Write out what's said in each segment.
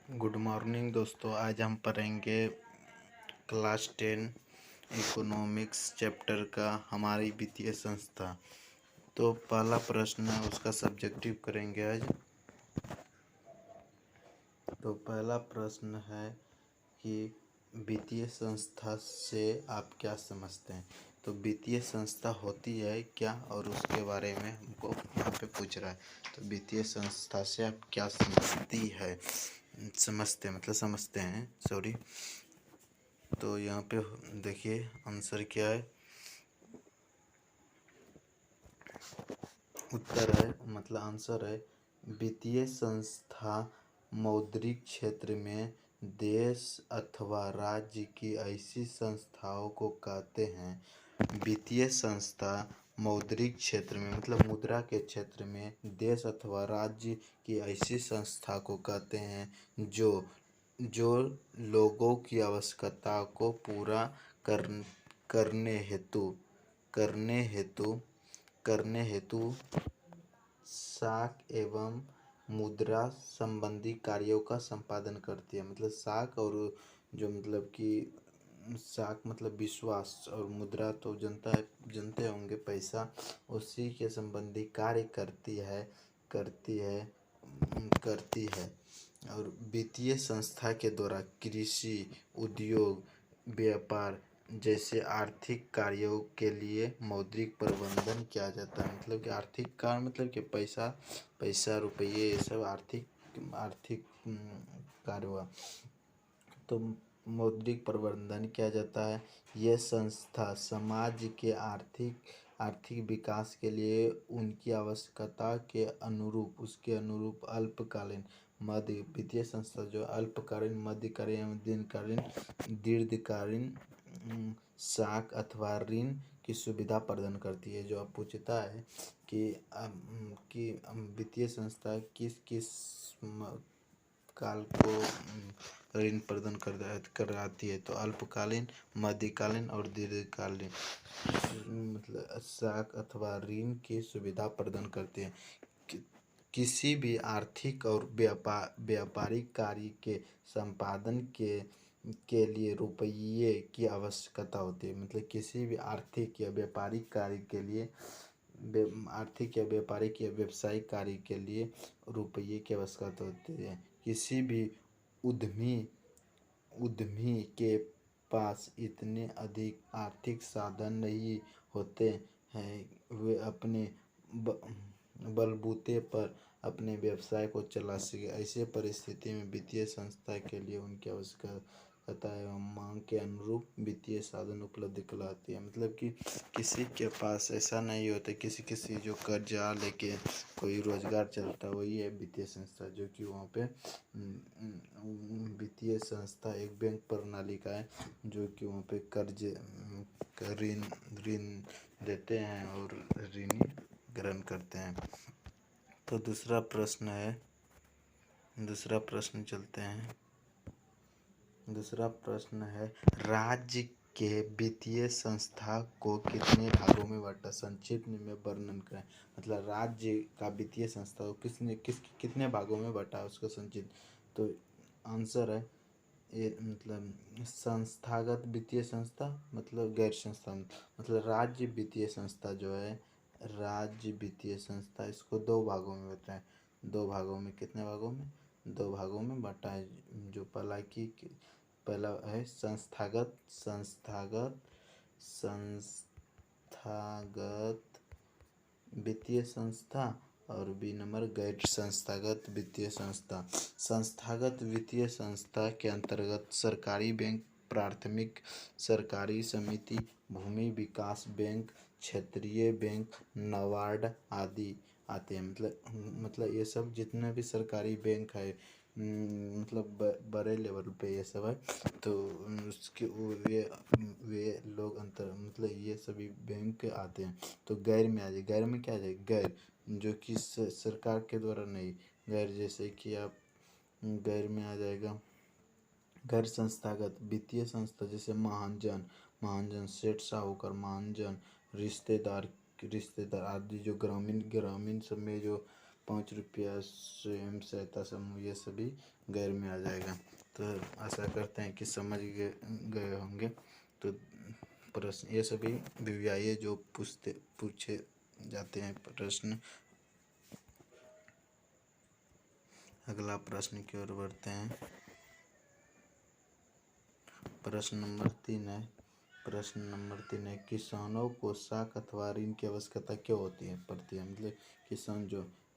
Good morning दोस्तों। आज हम पढ़ेंगे क्लास 10 इकोनॉमिक्स चैप्टर का हमारी वित्तीय संस्था। तो पहला प्रश्न है, उसका सब्जेक्टिव करेंगे आज। तो पहला प्रश्न है कि वित्तीय संस्था से आप क्या समझते हैं। तो वित्तीय संस्था होती है क्या, और उसके बारे में हमको यहाँ पे पूछ रहा है। तो वित्तीय संस्था से आप क्या समझते हैं सॉरी। तो यहाँ पे देखिए आंसर क्या है। उत्तर है आंसर है, वित्तीय संस्था मौद्रिक क्षेत्र में देश अथवा राज्य की ऐसी संस्थाओं को कहते हैं। वित्तीय संस्था मौद्रिक क्षेत्र में मुद्रा के क्षेत्र में देश अथवा राज्य की ऐसी संस्था को कहते हैं जो लोगों की आवश्यकता को पूरा करने हेतु साख एवं मुद्रा संबंधी कार्यों का संपादन करती है। साख और जो साख विश्वास, और मुद्रा तो जानते होंगे पैसा, उसी के संबंधी कार्य करती है। और वित्तीय संस्था के द्वारा कृषि, उद्योग, व्यापार जैसे आर्थिक कार्यों के लिए मौद्रिक प्रबंधन किया जाता है। कि आर्थिक कार्य कि पैसा रुपये, ये सब आर्थिक कार्य हुआ। तो मौद्रिक प्रबंधन किया जाता है। यह संस्था समाज के आर्थिक विकास के लिए उनकी आवश्यकता के अनुरूप अल्पकालीन, मध्य वित्तीय संस्था जो अल्पकालीन, मध्यकालीन एवं दीर्घकालीन साख अथवा ऋण की सुविधा प्रदान करती है। जो अब पूछता है कि वित्तीय संस्था किस काल को ऋण प्रदान कराती है। तो अल्पकालीन, मध्यकालीन और दीर्घकालीन साख अथवा ऋण की सुविधा प्रदान करती है। किसी भी आर्थिक और व्यापारिक कार्य के संपादन के लिए रुपये की आवश्यकता होती है। किसी भी आर्थिक या व्यापारिक कार्य के लिए, आर्थिक या व्यापारिक या व्यवसायिक कार्य के लिए रुपये की आवश्यकता होती है। किसी भी उद्यमी के पास इतने अधिक आर्थिक साधन नहीं होते हैं, वे अपने बलबूते पर अपने व्यवसाय को चला सके। ऐसे परिस्थिति में वित्तीय संस्था के लिए उनकी आवश्यकता एवं मांग के अनुरूप वित्तीय साधन उपलब्ध कराती है। कि किसी के पास ऐसा नहीं होता, किसी जो कर्जा लेके कोई रोजगार चलता है, वही है वित्तीय संस्था। जो कि वहाँ पे वित्तीय संस्था एक बैंक प्रणाली का है, जो कि वहाँ पे कर्ज ऋण देते हैं और ऋण ग्रहण करते हैं। तो दूसरा प्रश्न चलते हैं। दूसरा प्रश्न है, राज्य के वित्तीय संस्था को कितने भागों में बांटा, संक्षिप्त में वर्णन करें। राज्य का वित्तीय संस्था को कितने भागों में बांटा, उसका संक्षिप्त। तो आंसर है ये संस्थागत वित्तीय संस्था, गैर संस्था, राज्य वित्तीय संस्था जो है, राज्य वित्तीय संस्था, इसको दो भागों में बताएं। दो भागों में, कितने भागों में? दो भागों में बांटा है। जो पहला है संस्थागत वित्तीय संस्था, और बी नंबर गैर संस्थागत वित्तीय संस्था। संस्थागत वित्तीय संस्था के अंतर्गत सरकारी बैंक, प्राथमिक सरकारी समिति, भूमि विकास बैंक, क्षेत्रीय बैंक, नाबार्ड आदि आते हैं। ये सब जितने भी सरकारी बैंक है, बड़े लेवल पे ये सब है। तो उसके वे लोग ये सभी बैंक आते हैं। तो गैर में आ जाए, गैर में क्या आ जाए? गैर जो कि सरकार के द्वारा नहीं, गैर जैसे कि आप गैर में आ जाएगा गैर संस्थागत वित्तीय संस्था, जैसे महाजन, सेठ साहूकार, महाजन, रिश्तेदार आदि। जो ग्रामीण सब में जो ₹5 स्वयं सहायता समूह, ये सभी गैर में आ जाएगा। तो आशा करते हैं कि समझ गए होंगे। तो प्रश्न ये सभी वीवीआई जो पूछे जाते हैं प्रश्न। अगला प्रश्न की ओर बढ़ते हैं। प्रश्न नंबर 3 है किसानों को साख अथवा ऋण की आवश्यकता क्यों होती है पड़ती है। मतलब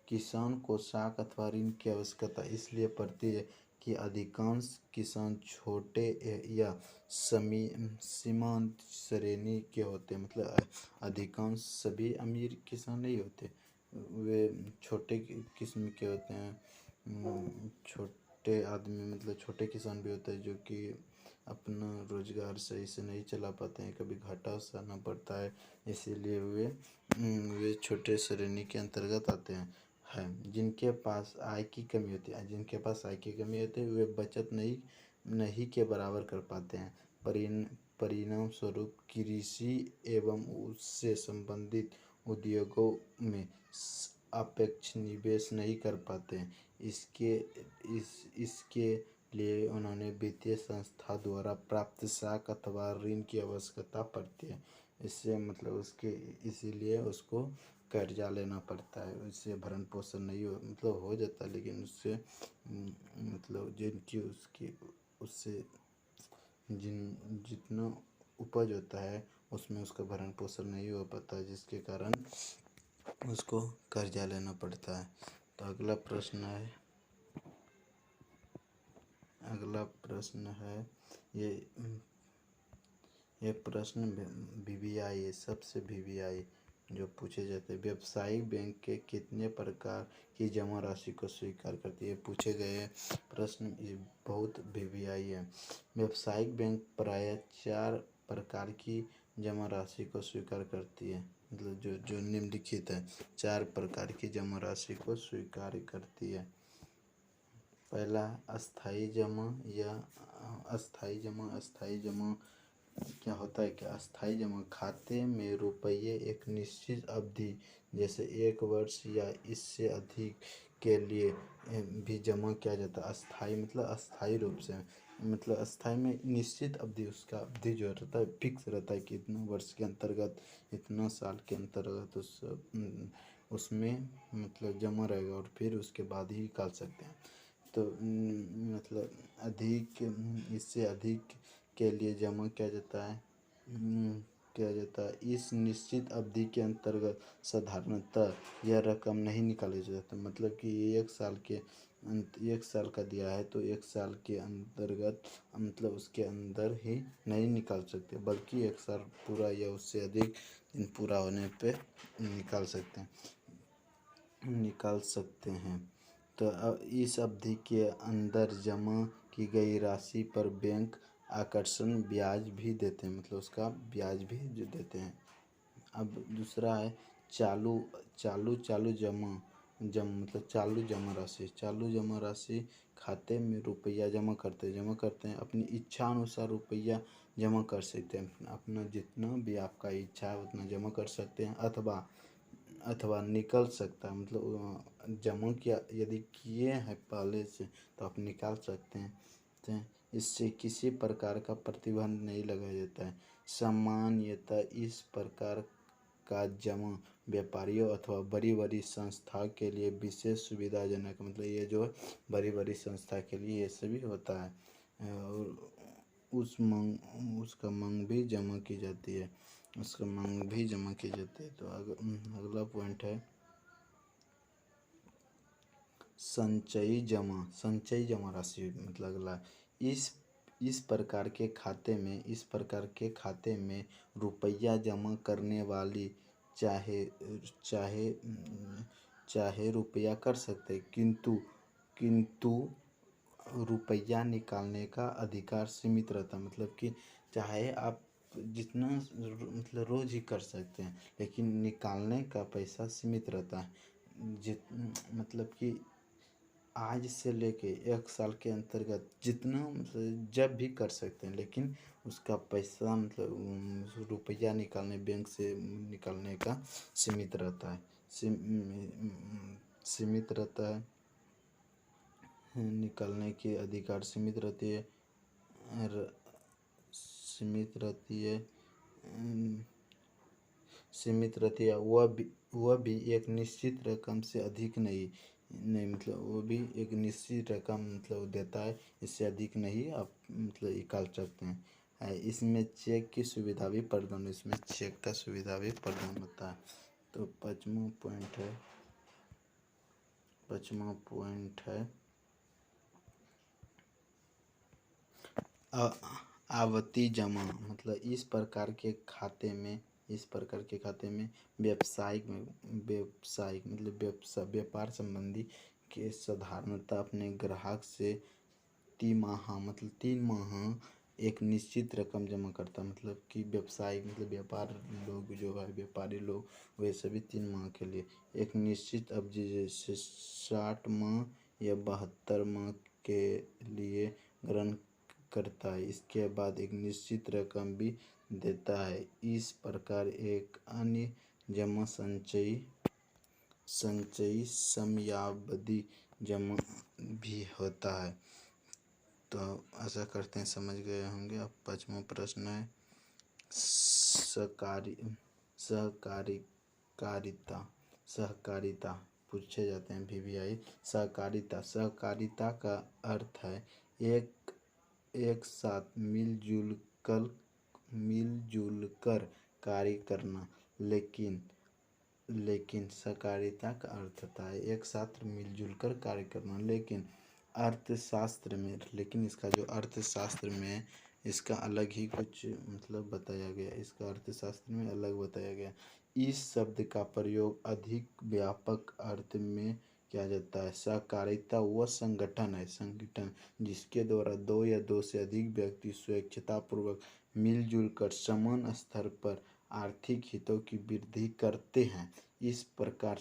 किसान को साख अथवा ऋण की आवश्यकता इसलिए पड़ती है कि अधिकांश किसान छोटे या सीमांत श्रेणी के होते हैं। मतलब अधिकांश सभी अमीर किसान नहीं होते, वे छोटे किस्म के होते हैं। छोटे आदमी मतलब छोटे किसान भी होते हैं जो कि अपना रोजगार सही से नहीं चला पाते हैं, कभी घाटा सहना पड़ता है, इसीलिए वे छोटे श्रेणी के अंतर्गत आते हैं। जिनके पास आय की कमी होती है वे बचत नहीं के बराबर कर पाते हैं। परिणाम स्वरूप कृषि एवं उससे संबंधित उद्योगों में सापेक्ष निवेश नहीं कर पाते हैं। इसके लिए उन्होंने वित्तीय संस्था द्वारा प्राप्त साख अथवा ऋण की आवश्यकता पड़ती है। इससे मतलब इसीलिए उसको कर्जा लेना पड़ता है। उससे भरण पोषण नहीं हो जाता, लेकिन उससे मतलब उससे जितना उपज होता है उसमें उसका भरण पोषण नहीं हो पाता, जिसके कारण उसको कर्जा लेना पड़ता है। तो अगला प्रश्न है ये प्रश्न वीवीआई सबसे वीवीआई जो पूछे जाते हैं। व्यावसायिक बैंक के कितने प्रकार की जमा राशि को स्वीकार करती है, पूछे गए प्रश्न बहुत वीवीआई है। व्यावसायिक बैंक प्रायः 4 प्रकार की जमा राशि को स्वीकार करती है। मतलब जो निम्नलिखित है, 4 प्रकार की जमा राशि को स्वीकार करती है। पहला अस्थायी जमा क्या होता है कि अस्थायी जमा खाते में रुपये एक निश्चित अवधि जैसे 1 वर्ष या इससे अधिक के लिए भी जमा किया जाता है। अस्थायी मतलब अस्थायी रूप से, मतलब अस्थायी में निश्चित अवधि, उसका अवधि जो रहता है फिक्स रहता है कि इतना वर्ष के अंतर्गत, इतना साल के अंतर्गत उसमें मतलब जमा रहेगा और फिर उसके बाद ही निकाल सकते हैं। तो मतलब इससे अधिक के लिए जमा किया जाता है। इस निश्चित अवधि के अंतर्गत साधारणतः यह रकम नहीं निकाली जाती। मतलब कि 1 साल का दिया है तो 1 साल के अंतर्गत मतलब उसके अंदर ही नहीं निकाल सकते, बल्कि 1 साल पूरा या उससे अधिक दिन पूरा होने पे निकाल सकते हैं। तो इस अवधि के अंदर जमा की गई राशि पर बैंक आकर्षण ब्याज भी देते हैं, मतलब उसका ब्याज भी जो देते हैं। अब दूसरा है चालू जमा राशि खाते में रुपया जमा करते हैं। अपनी इच्छा अनुसार रुपया जमा कर सकते हैं। अपना जितना भी आपका इच्छा है उतना जमा कर सकते हैं अथवा निकल सकता है। मतलब जमा किया यदि किए हैं पहले से तो आप निकाल सकते हैं। इससे किसी प्रकार का प्रतिबंध नहीं लगाया जाता है। सामान्यतः इस प्रकार का जमा व्यापारियों अथवा बड़ी संस्था के लिए विशेष सुविधाजनक, मतलब ये जो बड़ी संस्था के लिए ये सभी होता है। और उसका मांग भी जमा की जाती है। तो अगला पॉइंट है संचयी जमा राशि। मतलब अगला इस प्रकार के खाते में रुपया जमा करने वाली चाहे रुपया कर सकते, किंतु रुपया निकालने का अधिकार सीमित रहता। मतलब कि चाहे आप जितना मतलब रोज ही कर सकते हैं, लेकिन निकालने का पैसा सीमित रहता है। मतलब कि आज से लेके 1 साल के अंतर्गत जितना मतलब जब भी कर सकते हैं, लेकिन उसका पैसा मतलब रुपया बैंक से निकालने का सीमित रहता है। सीमित रहता है, निकालने की अधिकार सीमित रहती है, सीमित रहती है, सीमित रहती है। वह भी एक निश्चित रकम से अधिक नहीं, मतलब वो भी एक निश्चित रकम मतलब देता है, इससे अधिक नहीं आप मतलब निकाल सकते हैं। इसमें चेक की सुविधा भी प्रदान, इसमें चेक का सुविधा भी प्रदान होता है। तो पाँचवा पॉइंट है आवर्ती जमा, मतलब इस प्रकार के खाते में व्यावसायिक मतलब व्यापार संबंधी के साधारणतः अपने ग्राहक से तिमाहा मतलब 3 माह एक निश्चित रकम जमा करता, मतलब कि व्यवसायिक मतलब व्यापारी लोग वे सभी 3 माह के लिए एक निश्चित अवधि जैसे 60 माह या 72 माह के लिए ग्रहण करता है। इसके बाद एक निश्चित रकम भी देता है। इस प्रकार एक अन्य जमा संचयी समयावधि जमा भी होता है। तो आशा करते हैं समझ गए होंगे। अब 5वां प्रश्न है सहकारिता पूछे जाते हैं VVI। सहकारिता का अर्थ है एक साथ मिलजुल कर कार्य करना। लेकिन सहकारिता का अर्थ होता है एक साथ मिलजुल कर कार्य करना, लेकिन इसका जो अर्थशास्त्र में इसका अलग ही कुछ मतलब बताया गया, इसका अर्थशास्त्र में अलग बताया गया। इस शब्द का प्रयोग अधिक व्यापक अर्थ में किया जाता है। सहकारिता वह संगठन जिसके द्वारा 2 या 2 से अधिक व्यक्ति स्वेच्छापूर्वक मिलजुल कर समान स्तर पर आर्थिक हितों की वृद्धि करते हैं। इस प्रकार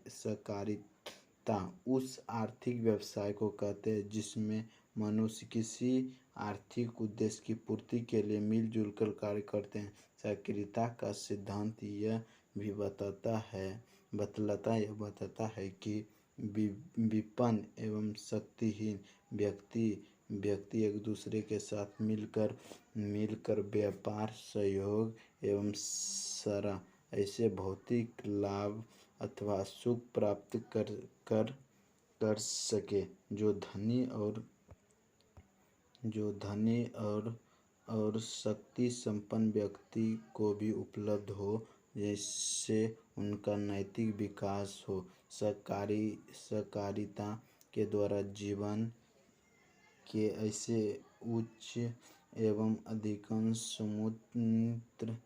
सहकारिता उस आर्थिक व्यवसाय को कहते हैं जिसमें मनुष्य किसी आर्थिक उद्देश्य की पूर्ति के लिए मिलजुल कर कार्य करते हैं। सहकारिता का सिद्धांत यह भी बताता है कि विपन्न एवं शक्तिहीन व्यक्ति एक दूसरे के साथ मिलकर व्यापार सहयोग एवं सारा ऐसे भौतिक लाभ अथवा सुख प्राप्त कर सके जो धनी और शक्ति संपन्न व्यक्ति को भी उपलब्ध हो, जिससे उनका नैतिक विकास हो। सहकारिता के द्वारा जीवन के ऐसे उच्च एवं अधिकांश समुचित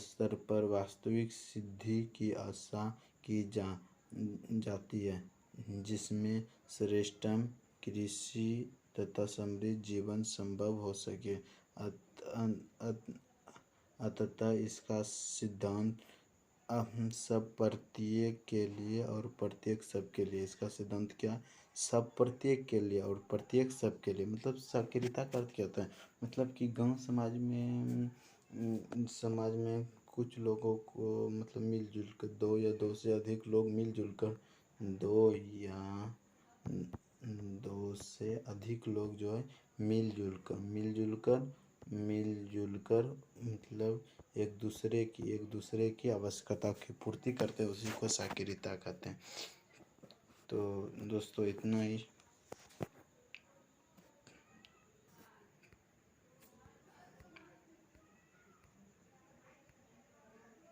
स्तर पर वास्तविक सिद्धि की आशा की जाती है, जिसमें श्रेष्ठतम कृषि तथा समृद्ध जीवन संभव हो सके। अतः इसका सिद्धांत हम सब प्रत्येक के लिए और प्रत्येक सब के लिए, इसका सिद्धांत क्या, सब प्रत्येक के लिए और प्रत्येक सब के लिए। मतलब सहकारिता का अर्थ क्या होता है, मतलब कि गांव समाज में कुछ लोगों को मतलब मिलजुल कर 2 या 2 से अधिक लोग मिलजुल कर 2 से अधिक लोग जो है मिलजुल कर मतलब एक दूसरे की आवश्यकता की पूर्ति करते हैं, उसी को सहकारिता कहते हैं। तो दोस्तों इतना ही।